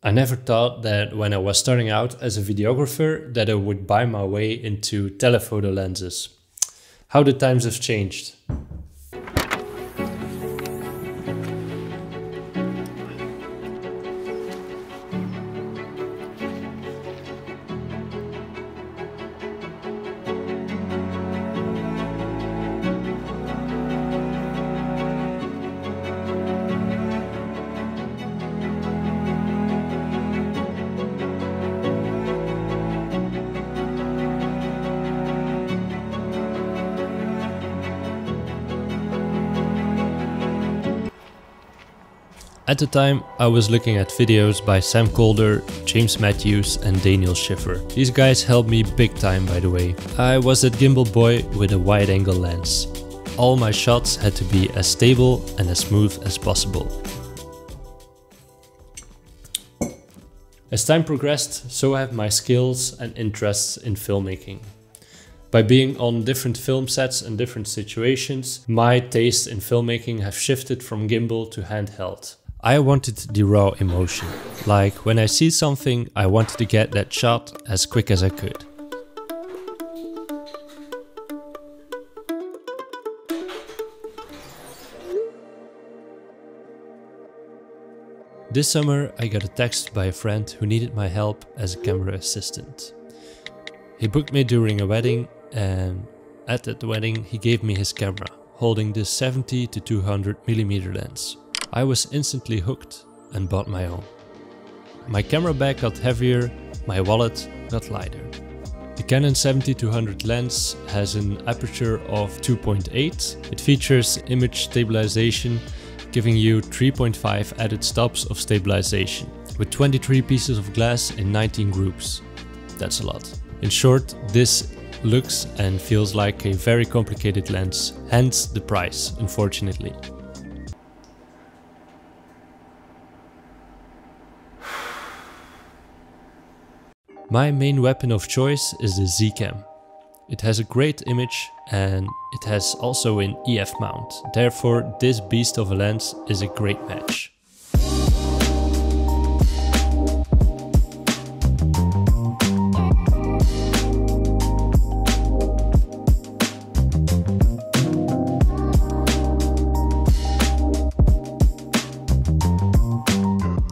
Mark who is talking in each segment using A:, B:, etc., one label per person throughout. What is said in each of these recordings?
A: I never thought that when I was starting out as a videographer that I would buy my way into telephoto lenses. How the times have changed. At the time, I was looking at videos by Sam Calder, James Matthews and Daniel Schiffer. These guys helped me big time, by the way. I was that gimbal boy with a wide angle lens. All my shots had to be as stable and as smooth as possible. As time progressed, so have my skills and interests in filmmaking. By being on different film sets and different situations, my taste in filmmaking have shifted from gimbal to handheld. I wanted the raw emotion. Like when I see something, I wanted to get that shot as quick as I could. This summer I got a text by a friend who needed my help as a camera assistant. He booked me during a wedding, and at that wedding he gave me his camera, holding this 70 to 200mm lens. I was instantly hooked and bought my own. My camera bag got heavier, my wallet got lighter. The Canon 70-200 lens has an aperture of 2.8. It features image stabilization, giving you 3.5 added stops of stabilization, with 23 pieces of glass in 19 groups. That's a lot. In short, this looks and feels like a very complicated lens, hence the price, unfortunately. My main weapon of choice is the Zcam. It has a great image and it has also an EF mount. Therefore, this beast of a lens is a great match.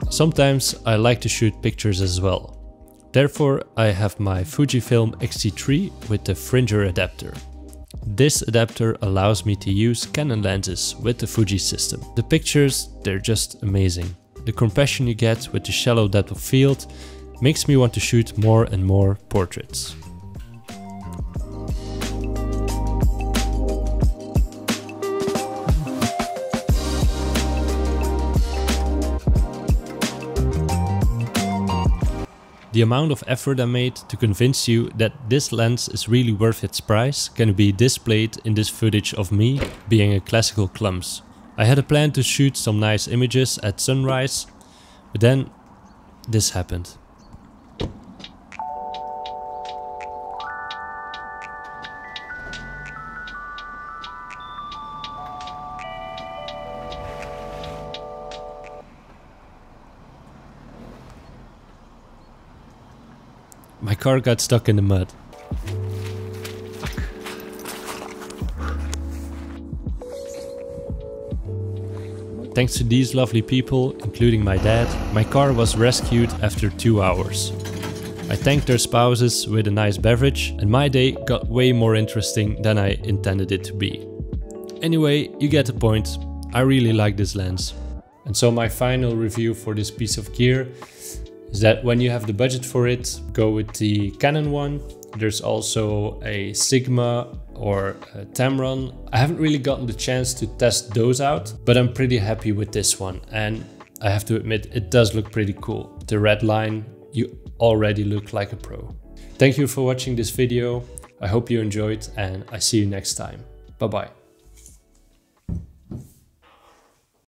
A: Sometimes I like to shoot pictures as well. Therefore, I have my Fujifilm XT3 with the Fringer adapter. This adapter allows me to use Canon lenses with the Fuji system. The pictures, they're just amazing. The compression you get with the shallow depth of field makes me want to shoot more and more portraits. The amount of effort I made to convince you that this lens is really worth its price can be displayed in this footage of me being a classical clumps. I had a plan to shoot some nice images at sunrise, but then this happened. My car got stuck in the mud. Thanks to these lovely people, including my dad, my car was rescued after 2 hours. I thanked their spouses with a nice beverage, and my day got way more interesting than I intended it to be. Anyway, you get the point. I really like this lens. And so my final review for this piece of gear is that when you have the budget for it, go with the Canon one. There's also a Sigma or a Tamron. I haven't really gotten the chance to test those out, but I'm pretty happy with this one. And I have to admit, it does look pretty cool. The red line, you already look like a pro. Thank you for watching this video. I hope you enjoyed and I see you next time. Bye bye.